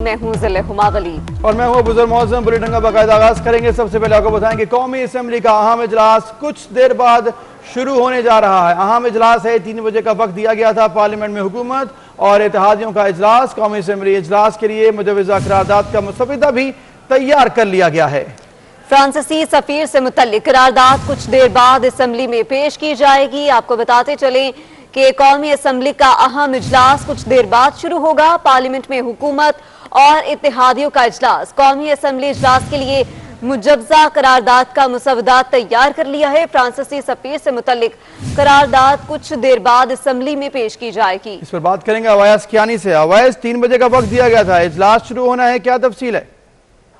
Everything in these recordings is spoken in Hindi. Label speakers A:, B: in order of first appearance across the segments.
A: मैं हूं जिले हुमावली
B: और मैं हूं बुजुर्ग मौसम। बुलेटिन का बाकायदा आगाज करेंगे। सबसे पहले आपको बताएं कि कौमी असेंबली का अहम इजलास कुछ देर बाद शुरू होने जा रहा है। अहम इजलास है, 3 बजे का वक्त दिया गया था। पार्लियामेंट में हुकूमत और इत्तेहादियों का इजलास। कौमी असेंबली इजलास के लिए मुजवजा करारदाद का मुसविदा भी तैयार कर लिया गया है।
A: फ्रांसीसी सफीर से मुतल्लिक करारदाद कुछ देर बाद असेंबली में पेश की जाएगी। आपको बताते चलें कि कौमी असेंबली का अहम इजलास कुछ देर बाद शुरू होगा। पार्लियामेंट में हुकूमत और इत्तेहादियों का इजलास। कौमी असेंबली इजलास के लिए मुजवजा करारदाद का मुसवदा तैयार कर लिया है। फ्रांसीसी सफीर से मुतल्लिक करारदाद कुछ देर बाद असेंबली में पेश की जाएगी।
B: इस पर बात करेंगे अवैस कियानी से। अवैस, 3 बजे का वक्त दिया गया था, इजलास शुरू होना है, क्या तफसील है?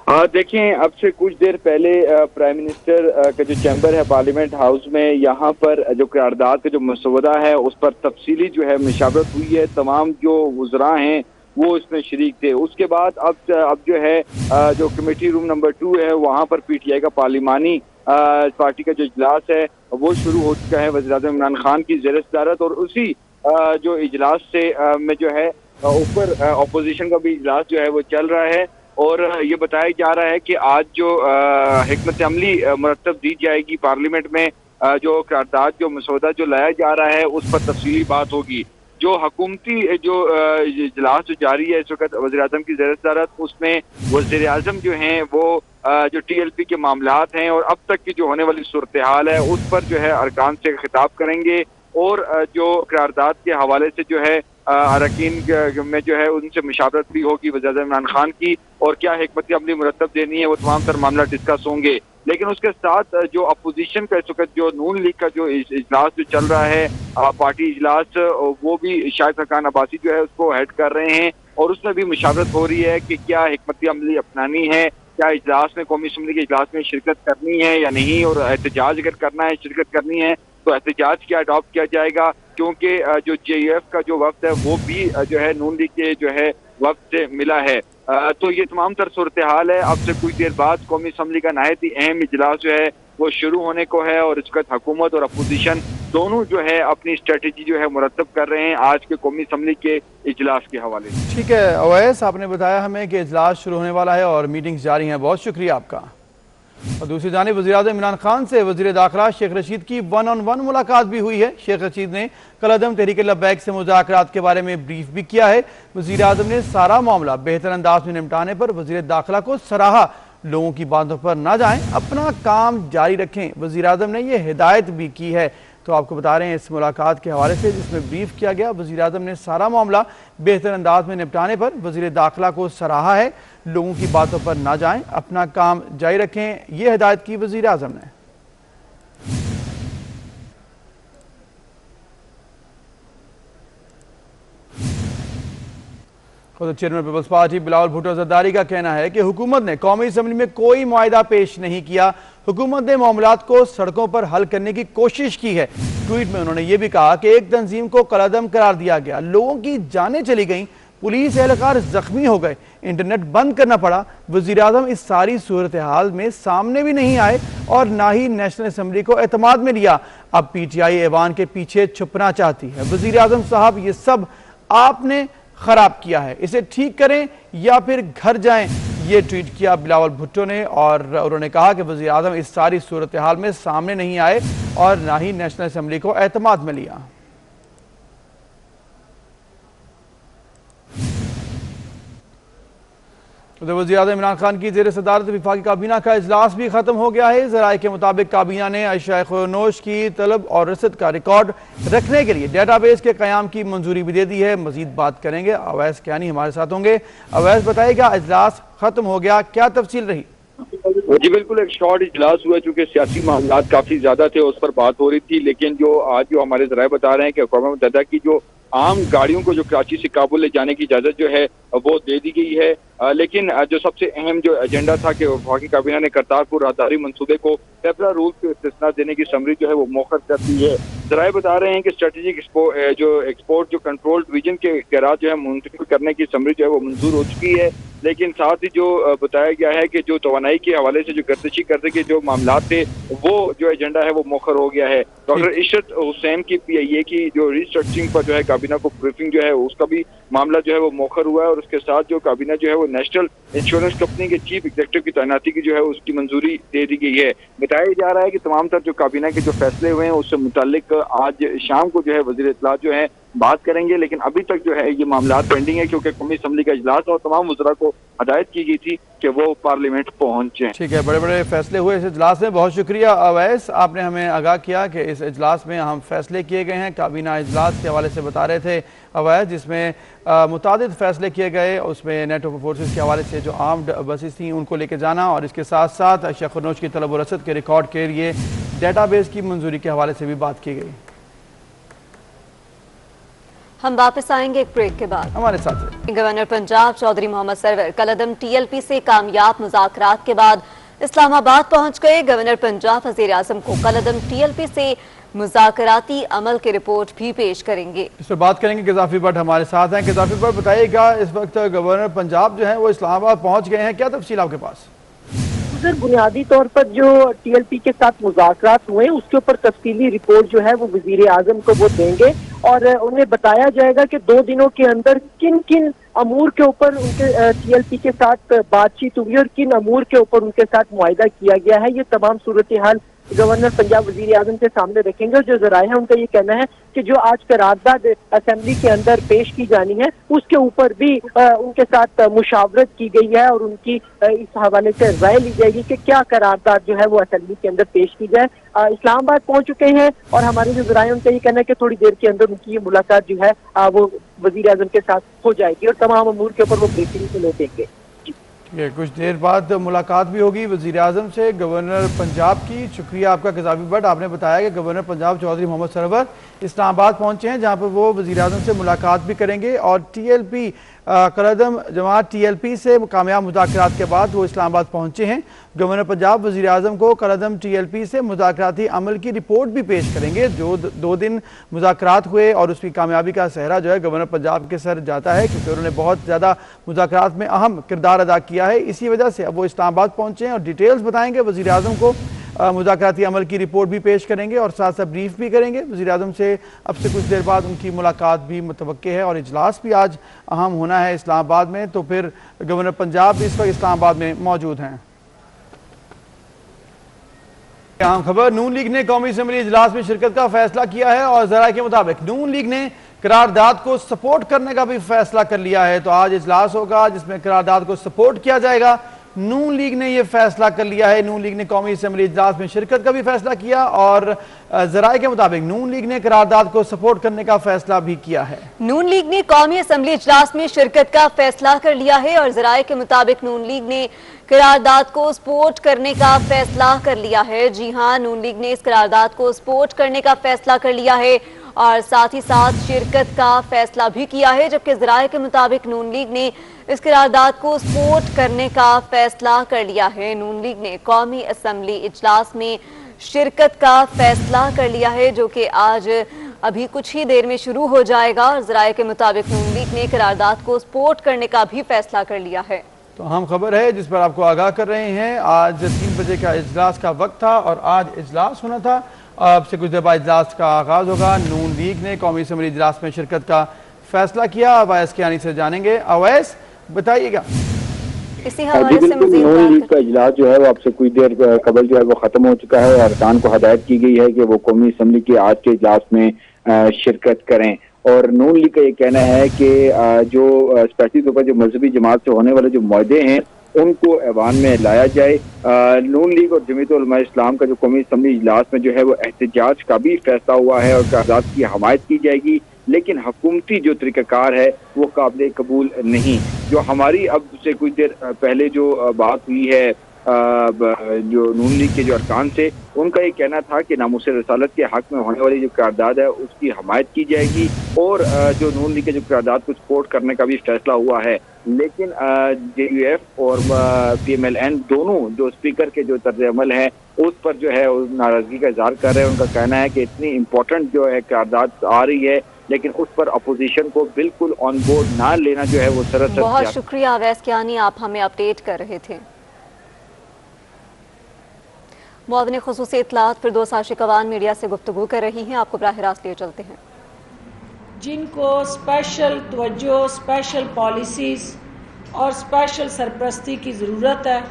C: देखें, अब से कुछ देर पहले प्राइम मिनिस्टर का जो चैम्बर है पार्लियामेंट हाउस में, यहाँ पर जो करारदाद का जो मसौदा है उस पर तफसीली जो है मुशावरत हुई है। तमाम जो वज़रा हैं वो इसमें शरीक थे। उसके बाद अब जो है जो कमेटी रूम नंबर 2 है वहाँ पर PTI का पार्लिमानी पार्टी का जो इजलास है वो शुरू हो चुका है वज़ीर-ए-आज़म इमरान खान की ज़ेर सदारत। और उसी जो इजलास से में जो है ऊपर अपोजिशन का भी इजलास जो है वो चल रहा है। और ये बताया जा रहा है कि आज जो हिकमत अमली मुरतब दी जाएगी पार्लियामेंट में, जो करारदाद जो मसौदा जो लाया जा रहा है उस पर तफसीली बात होगी। जो हुकूमती जो इजलास जो जारी है इस वक्त वज़ीर-ए-आज़म की ज़ेर सदारत, उसमें वज़ीर-ए-आज़म जो हैं वो जो TLP के मामलात हैं और अब तक की जो होने वाली सूरत हाल है उस पर जो है अरकान से खिताब करेंगे। और जो करारदाद के हवाले से जो है अरकान में जो है उनसे मुशावरत भी होगी वज़ीर-ए-आज़म इमरान खान की, और क्या हिकमत अमली मुरतब देनी है वो तमाम तर मामला डिस्कस होंगे। लेकिन उसके साथ जो अपोजिशन का इस वक्त जो नून लीग का जो इजलास जो चल रहा है पार्टी इजलास, वो भी शाहिद खाकान अब्बासी जो है उसको हेड कर रहे हैं। और उसमें भी मुशावरत हो रही है कि क्या हिकमत अमली अपनानी है, क्या इजलास में कौमी असम्बली के इजलास में शिरकत करनी है या नहीं, और एहतजाज अगर करना है, शिरकत करनी है तो एहतजाज क्या अडॉप्ट किया जाएगा। क्योंकि जो JUF का जो वक्त है वो भी जो है नून लीग के जो है वक्त से मिला है। तो ये तमाम तर सूरत हाल है। अब से कुछ देर बाद कौमी असम्बली का नहायत ही अहम इजलास जो है वो शुरू होने को है और इस वक्त हुकूमत और अपोजिशन दोनों जो है अपनी स्ट्रेटेजी जो है मुरतब कर रहे हैं आज के कौमी असम्बली के इजलास के हवाले से।
B: ठीक है अवैस, आपने बताया हमें कि इजलास शुरू होने वाला है और मीटिंग्स जारी हैं, बहुत शुक्रिया आपका। और दूसरी जानिब वज़ीर-ए-आज़म इमरान खान से वज़ीर दाखिला शेख रशीद की 1-on-1 मुलाकात भी हुई है। शेख रशीद ने कलअदम तहरीक लब्बैक से मुज़ाकरात के बारे में ब्रीफ भी किया है। वज़ीर-ए-आज़म ने सारा मामला बेहतर अंदाज में निपटाने पर वज़ीर दाखिला को सराहा। लोगों की बातों पर ना जाएं, अपना काम जारी रखें। वज़ीर-ए-आज़म ने यह हिदायत भी की है। तो आपको बता रहे हैं इस मुलाकात के हवाले से जिसमें ब्रीफ किया गया, वज़ीर-ए-आज़म ने सारा मामला बेहतर अंदाज में निपटाने पर वज़ीर दाखिला को सराहा है। लोगों की बातों पर ना जाएं, अपना काम जारी रखें, ये हिदायत की वज़ीर-ए-आज़म ने। खुद चेयरमैन पीपल्स पार्टी बिलावल भुट्टो जरदारी का कहना है कि हुकूमत ने कौमी असम्बली में कोई मुआहिदा पेश नहीं किया। हुकूमत ने मामलात को सड़कों पर हल करने की कोशिश की है। ट्वीट में उन्होंने ये भी कहा कि एक तंजीम को कलअदम करार दिया गया, लोगों की जानें चली गईं, पुलिस एहलकार जख्मी हो गए, इंटरनेट बंद करना पड़ा। वज़ीर-ए-आज़म इस सारी सूरत हाल में सामने भी नहीं आए और ना ही नेशनल असम्बली को एतमाद में लिया। अब PTI ऐवान के पीछे छुपना चाहती है। वज़ीर-ए-आज़म साहब, ये सब आपने खराब किया है, इसे ठीक करें या फिर घर जाएं, ये ट्वीट किया बिलावल भुट्टो ने। और उन्होंने कहा कि वज़ीर-ए-आज़म इस सारी सूरत हाल में सामने नहीं आए और ना ही नेशनल असम्बली को एतमाद में लिया। तो वज़ीर-ए-आज़म इमरान खान की ज़ेर सदारत वफाकी काबीना का इजलास भी खत्म हो गया है। ज़राए के मुताबिक काबीना ने अशिया ख़ुरनोश की तलब और रसद का रिकॉर्ड रखने के लिए डेटाबेस के क़याम की मंजूरी भी दे दी है। मजीद बात करेंगे, अवैस कियानी हमारे साथ होंगे। अवैस, बताइएगा इजलास खत्म हो गया, क्या तफसील रही?
C: जी बिल्कुल, एक शॉर्ट इजलास हुआ चूंकि सियासी मामलात काफी ज्यादा थे उस पर बात हो रही थी। लेकिन जो आज जो हमारे ज़राए बता रहे हैं कि अक़वाम मुत्तहिदा की जो आम गाड़ियों को जो कराची से काबुल ले जाने की इजाजत जो है वो दे दी गई है। लेकिन जो सबसे अहम जो एजेंडा था कि वफाकी काबीना ने करतारपुर राहदारी मंसूबे को पेपरा रूल को इस्तिस्ना देने की समरी जो है वो मौखर कर दी है। ज़राए बता रहे हैं कि स्ट्रेटेजिक जो एक्सपोर्ट जो कंट्रोल डिवीजन के इख्तियारात जो है मुंतकिल करने की समरी जो है वो मंजूर हो चुकी है। लेकिन साथ ही जो बताया गया है कि जो तवानाई के हवाले से जो गर्दिशी करने के जो मामला थे वो जो एजेंडा है वो मौखर हो गया है। डॉक्टर इशरत हुसैन की PIA की जो रिस्ट्रक्चरिंग पर जो है काबीना को ब्रीफिंग जो है उसका भी मामला जो है वो मौखर हुआ है और उसके साथ जो काबीना जो है वो नेशनल इंश्योरेंस कंपनी के चीफ एग्जीक्यूटिव की तैनाती की जो है उसकी मंजूरी दे दी गई है। बताया जा रहा है कि तमाम तर जो काबीना के जो फैसले हुए हैं उससे मुतालिक आज शाम को जो है वजीर इत्तलात जो है बात करेंगे, लेकिन अभी तक जो है ये मामला पेंडिंग है क्योंकि कौमी असम्बली का इजलास और तमाम वज़रा को हदायत की गई थी कि वो पार्लियामेंट पहुंचे।
B: ठीक है, बड़े बड़े फैसले हुए इस इजलास में। बहुत शुक्रिया अवैस, आपने हमें आगाह किया कि इस इजलास में अहम फैसले किए गए हैं। काबीना इजलास के हवाले से बता रहे थे अवैस, जिसमें मुतादिद फैसले किए गए। उसमें नेटो फोर्सेस के हवाले से जो आर्म्ड बसेस थी उनको लेके जाना और इसके साथ साथ शखरनोश की तलब व रसद के रिकॉर्ड के लिए डेटाबेस की मंजूरी के हवाले से भी बात की गई।
A: हम वापस आएंगे एक ब्रेक के बाद।
B: हमारे साथ
A: गवर्नर पंजाब चौधरी मोहम्मद सरवर कलअदम TLP से कामयाब मुज़ाकरात के बाद इस्लामाबाद पहुंच गए। गवर्नर पंजाब वज़ीर आज़म को कलअदम TLP से मुज़ाकराती अमल की रिपोर्ट भी पेश करेंगे।
B: इस पर बात करेंगे। गिज़ाफी भट्ट हमारे साथ हैं। गिज़ाफी भट्ट, बताइएगा, इस वक्त गवर्नर पंजाब जो है वो इस्लामाबाद पहुंच गए हैं, क्या तफसील आपके पास?
D: सर, बुनियादी तौर पर जो TLP के साथ मुज़ाकरात हुए उसके ऊपर तफसीली रिपोर्ट जो है वो वज़ीर आज़म को वो देंगे और उन्हें बताया जाएगा कि 2 दिनों के अंदर किन किन अमूर के ऊपर उनके TLP के साथ बातचीत हुई और किन अमूर के ऊपर उनके साथ मुआहिदा किया गया है। ये तमाम सूरत हाल गवर्नर पंजाब वज़ीर आज़म के सामने रखेंगे और जो जराए हैं उनका ये कहना है कि जो आज करारदाद असेंबली के अंदर पेश की जानी है उसके ऊपर भी उनके साथ मुशावरत की गई है और उनकी इस हवाले से राय ली जाएगी कि क्या करारदाद जो है वो असेंबली के अंदर पेश की जाए। इस्लामाबाद पहुंच चुके हैं और हमारे जो जराए उनका ये कहना है कि थोड़ी देर के अंदर उनकी ये मुलाकात जो है वो वज़ीर आज़म के साथ हो जाएगी और तमाम अमूर के ऊपर वो ब्रीफिंग से देंगे।
B: कुछ देर बाद मुलाकात भी होगी वज़ीर आज़म से, गवर्नर पंजाब की। शुक्रिया आपका गिज़ाफी भट्ट, आपने बताया कि गवर्नर पंजाब चौधरी मोहम्मद सरवर इस्लामाबाद पहुंचे हैं, जहां पर वो वज़ीर आज़म से मुलाकात भी करेंगे और TLP कलअदम जमात TLP से कामयाब मुज़ाकरात के बाद वो इस्लामाबाद पहुंचे हैं। गवर्नर पंजाब वज़ीर आज़म को कलअदम TLP से मुज़ाकराती अमल की रिपोर्ट भी पेश करेंगे। जो 2 दिन मुज़ाकरात हुए और उसकी कामयाबी का सेहरा जो है गवर्नर पंजाब के सर जाता है, क्योंकि उन्होंने बहुत ज़्यादा मुज़ाकरात में अहम किरदार अदा किया है। इसी वजह से अब वो इस्लामाबाद पहुंचे हैं और डिटेल्स बताएंगे वज़ीर आज़म को। मुज़ाकराती अमल की रिपोर्ट भी पेश करेंगे और साथ साथ ब्रीफ भी करेंगे वज़ीर आज़म से। अब से कुछ देर बाद उनकी मुलाकात भी मुतवक्के है और इजलास भी आज अहम होना है इस्लामाबाद में। तो फिर गवर्नर पंजाब भी इस वक्त इस्लामाबाद में मौजूद हैं। अहम खबर, नून लीग ने कौमी असम्बली इजलास में शिरकत का फैसला किया है और जराये के मुताबिक नून लीग ने करारदाद को सपोर्ट करने का भी फैसला कर लिया है। तो आज इजलास होगा जिसमें करारदाद को सपोर्ट किया जाएगा। नून लीग ने यह फैसला कर लिया है। नून लीग ने कौमी असम्बली इजलास में शिरकत का भी फैसला किया और जराये के मुताबिक नून लीग ने करारदाद को सपोर्ट करने का फैसला भी किया है।
A: नून लीग ने कौमी असम्बली इजलास में शिरकत का फैसला कर लिया है और जराये के मुताबिक नून लीग ने करारदाद को सपोर्ट करने का फैसला कर लिया है। जी हाँ, नून लीग ने इस करारदाद को सपोर्ट करने का फैसला कर लिया है और साथ ही साथ शिरकत का फैसला भी किया है, जबकि जराये के मुताबिक नून लीग ने इस करारदाद को सपोर्ट करने का फैसला कर लिया है। नून लीग ने कौमी असम्बली इजलास में शिरकत का फैसला कर लिया है, जो कि आज अभी कुछ ही देर में शुरू हो जाएगा और जराये के मुताबिक नून लीग ने करारदाद को सपोर्ट करने का भी फैसला कर लिया है।
B: तो अहम खबर है जिस पर आपको आगाह कर रहे हैं। आज 3 बजे का इजलास का वक्त था और आज इजलास होना था। अब से कुछ देर बाद इजलास का आगाज होगा। नून लीग ने कौमी असम्बली इजलास में शिरकत का फैसला किया। अवैस कियानी से जानेंगे। अवैस, बताइएगा।
A: इसी हवाले से
E: नून लीग का इजलास जो है वो अब से कुछ देर कबल जो है वो खत्म हो चुका है और अरकान को हदायत की गई है कि वो कौमी असम्बली के आज के इजलास में शिरकत करें। और नून लीग का ये कहना है कि जो स्पेशली तौर पर जो मजहबी जमात से होने वाले जो मुआहदे हैं उनको ऐवान में लाया जाए। नून लीग और जमीयत उलमा इस्लाम का जो कौमी असम्बली इजलास में जो है वो एहतजाज का भी फैसला हुआ है और करारदाद की हमायत की जाएगी, लेकिन हुकूमती जो तरीक़ाकार है वो काबिल कबूल नहीं। जो हमारी अब से कुछ देर पहले जो बात हुई है जो नून लीग के जो अरकान से, उनका ये कहना था कि नामूस रसालत के हक में होने वाली जो करारदाद है उसकी हमायत की जाएगी और जो नून लीग के जो करारदाद को सपोर्ट करने का भी फैसला हुआ है। लेकिन JUF और PMLN दोनों जो स्पीकर के जो तर्ज अमल है उस पर जो है नाराजगी का इजहार कर रहे हैं। उनका कहना है कि इतनी इम्पोर्टेंट जो है करारदाद आ रही है लेकिन उस पर अपोजिशन को बिल्कुल ऑन बोर्ड ना लेना जो है वो सरसर।
A: बहुत शुक्रिया अवैस कियानी, आप हमें अपडेट कर रहे थे। मुआविन खुसूसी इत्तलात फिरदौस आशिक अवान मीडिया से गुफ्तगू कर रही हैं। आपको बराह रास्त लिए चलते हैं।
F: जिनको स्पेशल तवज्जो, स्पेशल पॉलिसीज़ और स्पेशल सरपरस्ती की ज़रूरत है,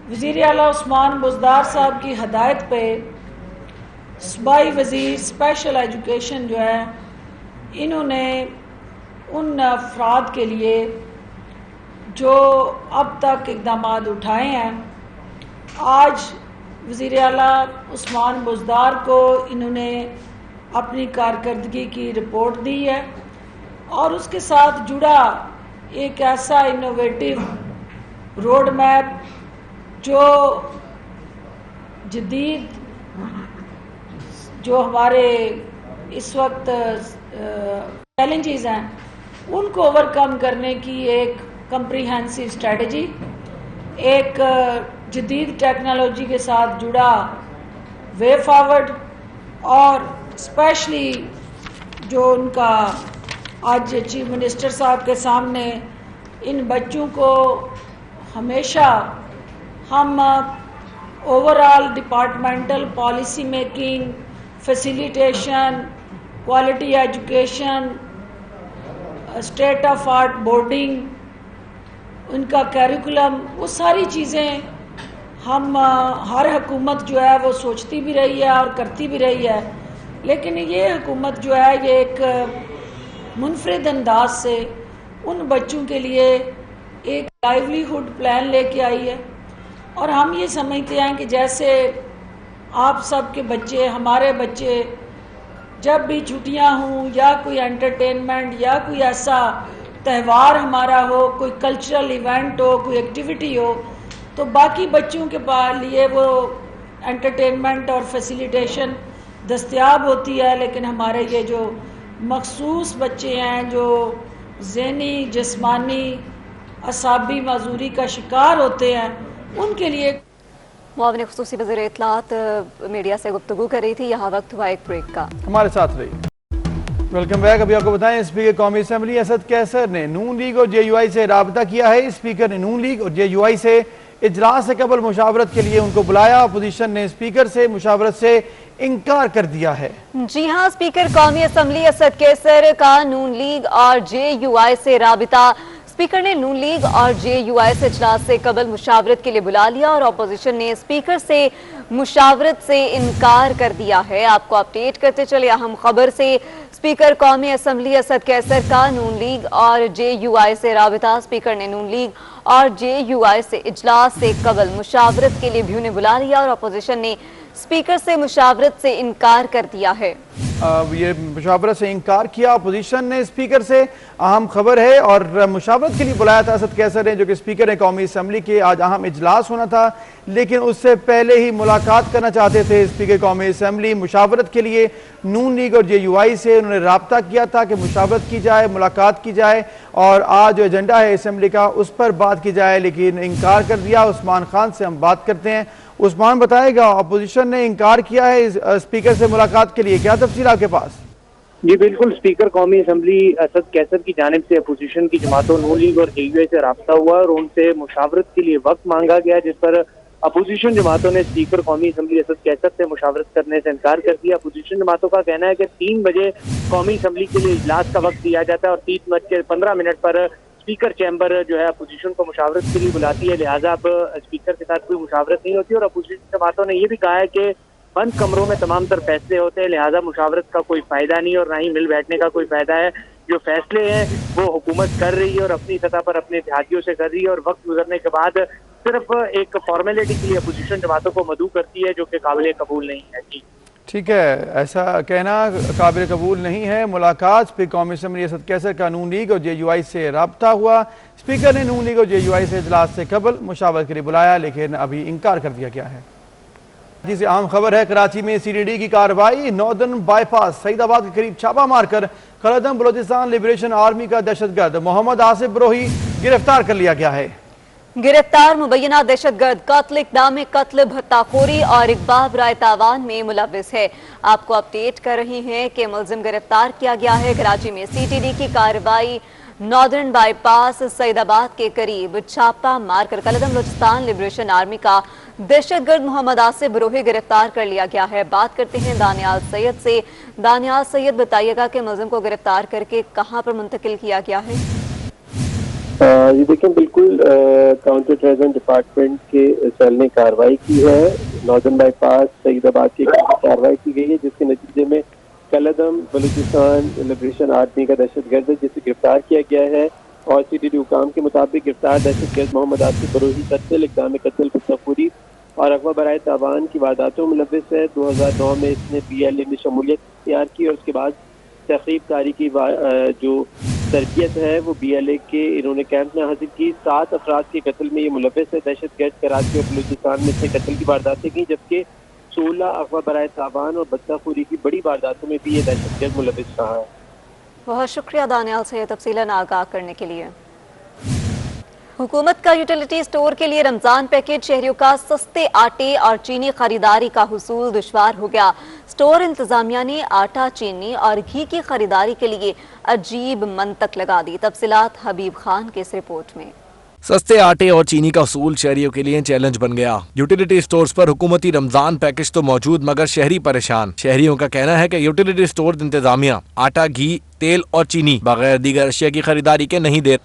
F: वज़ीर आला उस्मान बुज़दार साहब की हदायत पे सूबाई वज़ीर स्पेशल एजुकेशन जो है, इन्होंने उन अफराद के लिए जो अब तक इक़दाम उठाए हैं, आज वज़ीर आला उस्मान बुज़दार को इन्होंने अपनी कारकर्दगी की रिपोर्ट दी है और उसके साथ जुड़ा एक ऐसा इनोवेटिव रोड मैप जो जदीद जो हमारे इस वक्त चैलेंजेस हैं उनको ओवरकम करने की एक कम्प्रीहेंसिव स्ट्रेटजी, एक जदीद टेक्नोलॉजी के साथ जुड़ा वे फॉरवर्ड और स्पेशली जो उनका आज चीफ मिनिस्टर साहब के सामने इन बच्चों को हमेशा हम overall departmental policy making, facilitation, quality education, state of art boarding, उनका कैरिकुलम, वो सारी चीज़ें हम हर हुकूमत जो है वो सोचती भी रही है और करती भी रही है, लेकिन ये हुकूमत जो है ये एक मुनफरिद अंदाज से उन बच्चों के लिए एक लाइवलीहुड प्लान लेके आई है। और हम ये समझते हैं कि जैसे आप सब के बच्चे, हमारे बच्चे जब भी छुट्टियां हों या कोई एंटरटेनमेंट या कोई ऐसा त्यौहार हमारा हो, कोई कल्चरल इवेंट हो, कोई एक्टिविटी हो, तो बाकी बच्चों के लिए वो एंटरटेनमेंट और फैसिलिटेशन दस्तयाब होती है, लेकिन हमारे ये जो मखसूस बच्चे हैं जो ज़हनी, जिस्मानी, असाबी माजूरी का शिकार होते हैं, उनके लिए
A: मुआविन खुसूसी वज़ीर इत्तलात मीडिया से गुफ्तगू कर रही थी। यहाँ वक्त हुआ एक ब्रेक का,
B: हमारे साथ रही। Welcome back. अभी आपको बताएं, स्पीकर कौमी असम्बली असद कैसर ने नून लीग और JUI से राबता किया है। स्पीकर ने नून लीग और JUI से इजलास से कबल मुशावरत के लिए उनको बुलाया। अपोजिशन ने स्पीकर से मुशावरत से इनकार कर दिया है।
A: जी हाँ, स्पीकर कौमी असम्बली असद कैसर का नून लीग और JUI से राबिता, स्पीकर ने नून लीग और JUI से इजलास से कबल मुशावरत के लिए बुला लिया और अपोजिशन ने स्पीकर से मुशावरत से इनकार कर दिया है। आपको अपडेट करते चले अहम खबर से। स्पीकर कौमी असम्बली असद कैसर का नून लीग और JUI से राबिता, स्पीकर ने नून लीग और JUI से इजलास से कबल मुशावरत के लिए भी उन्हें बुला लिया और अपोजिशन ने स्पीकर से मुशावरत से इनकार कर दिया है।
B: ये मुशावरत से इनकार किया अपोजिशन ने स्पीकर से, अहम खबर है। और मुशावरत के लिए बुलाया था असद कैसर ने, जो कि स्पीकर ने कौमी असम्बली के आज अहम इजलास होना था, लेकिन उससे पहले ही मुलाकात करना चाहते थे स्पीकर कौमी असम्बली। मुशावरत के लिए नून लीग और JUI से उन्होंने राब्ता किया था कि मुशावरत की जाए, मुलाकात की जाए और आज जो एजेंडा है असम्बली का उस पर बात की जाए, लेकिन इनकार कर दिया। उस्मान खान से हम बात करते हैं। उस्मान बताएगा, अपोजिशन ने इनकार किया है स्पीकर से मुलाकात के लिए, क्या तफसील आपके पास?
G: जी बिल्कुल, स्पीकर कौमी असम्बली असद कैसर की जानिब से अपोजिशन की जमातों नून लीग और JUI से राब्ता हुआ और उनसे मुशावरत के लिए वक्त मांगा गया, जिस पर अपोजिशन जमातों ने स्पीकर कौमी असम्बली असद कैसर से मुशावरत करने से इनकार कर दिया। अपोजिशन जमातों का कहना है कि 3 बजे कौमी असम्बली के लिए इजलास का वक्त दिया जाता है और 3:15 पर स्पीकर चैम्बर जो है अपोजिशन को मुशावरत के लिए बुलाती है, लिहाजा अब स्पीकर के साथ कोई मुशावरत नहीं होती। और अपोजिशन जमातों ने यह भी कहा है कि बंद कमरों में तमाम तर फैसले होते हैं, लिहाजा मुशावरत का कोई फायदा नहीं और ना ही मिल बैठने का कोई फायदा है। जो फैसले हैं वो हुकूमत कर रही है और अपनी सतह पर अपने इत्तेहादियों से कर रही है और वक्त गुजरने के बाद सिर्फ एक फॉर्मेलिटी के लिए अपोजिशन जमातों को मदऊ करती है, जो कि काबिल कबूल नहीं है। जी
B: ठीक है, ऐसा कहना काबिल कबूल नहीं है। मुलाकात स्पीकर कौमी असम्बली असद कैसर का नून लीग और JUI से राब्ता हुआ। स्पीकर ने नून लीग और JUI से इजलास से कबल मुशावरत के लिए बुलाया, लेकिन अभी इनकार कर दिया गया है। जिसे अहम खबर है, कराची में CDD की कार्रवाई, नॉर्दर्न बाईपास सईदाबाद के करीब छापा मारकर खलदम बलोचिस्तान लिबरेशन आर्मी का दहशतगर्द मोहम्मद आसिफ ब्रोही गिरफ्तार कर लिया गया है।
A: गिरफ्तार मुबैना दहशतगर्द कत्ल, इक़दाम कत्ल, भत्ताखोरी और इकबाल राय तावान में मुलव्विस है। आपको अपडेट कर रही हैं कि मुलजिम गिरफ्तार किया गया है। कराची में CTD की कार्रवाई, नॉर्दर्न बाईपास सईदाबाद के करीब छापा मारकर खलदम बलोचिस्तान लिबरेशन आर्मी का दहशतगर्द मोहम्मद आसिफ बरोही गिरफ्तार कर लिया गया है। बात करते हैं दानियाल सैयद से। दानियाल सैयद, बताइएगा कि मुलजिम को गिरफ्तार करके कहां पर मुंतकिल किया गया है?
H: ये देखें, बिल्कुल काउंटर टेररिज्म डिपार्टमेंट के सेल ने कार्रवाई की है। नॉर्दर्न बाईपास सईदाबाद की कार्रवाई की गई है, जिसके नतीजे में कलदम बलूचिस्तान लिबरेशन आर्मी का दहशतगर्द जिसे गिरफ्तार किया गया है। और CTD हुकाम के मुताबिक गिरफ्तार दहशतगर्द मोहम्मद आसिफ बरोही कत्ल, इक़दाम कत्ल, फतवाखोरी और अगवा बराए तावान की वारदातों में मुलव्विस है। 2009 में इसने BLA में शमूलियत इख्तियार की और उसके बाद तहक़ीक़ कारी की जो तरबियत है वो BLA के इन्होंने कैंप में हासिल की। 7 अफराद के कत्ल में ये मुलव्विस है। दहशतगर्द कराची और बलूचिस्तान में इसने कत्ल की वारदातें की, जबकि 16 अगवा बराए तावान और बदकाखोरी की बड़ी वारदातों में भी ये दहशतगर्द मुलव्विस रहा है।
A: बहुत शुक्रिया दानियाल से तफसीलन आगाह करने के लिए। हुकूमत का यूटिलिटी स्टोर के लिए रमजान पैकेज शहरियों का सस्ते आटे और चीनी खरीदारी का हुसूल दुश्वार हो गया। स्टोर इंतजामिया ने आटा, चीनी और घी की खरीदारी के लिए अजीब मंतक लगा दी। तफसीलात हबीब खान की इस रिपोर्ट में।
I: सस्ते आटे और चीनी का उसूल शहरियों के लिए चैलेंज बन गया। यूटिलिटी स्टोर्स पर हुकूमती रमजान पैकेज तो मौजूद, मगर शहरी परेशान। शहरियों का कहना है कि यूटिलिटी स्टोर इंतजामिया आटा, घी, तेल और चीनी बगैर दीगर अशिया की खरीदारी के नहीं दे।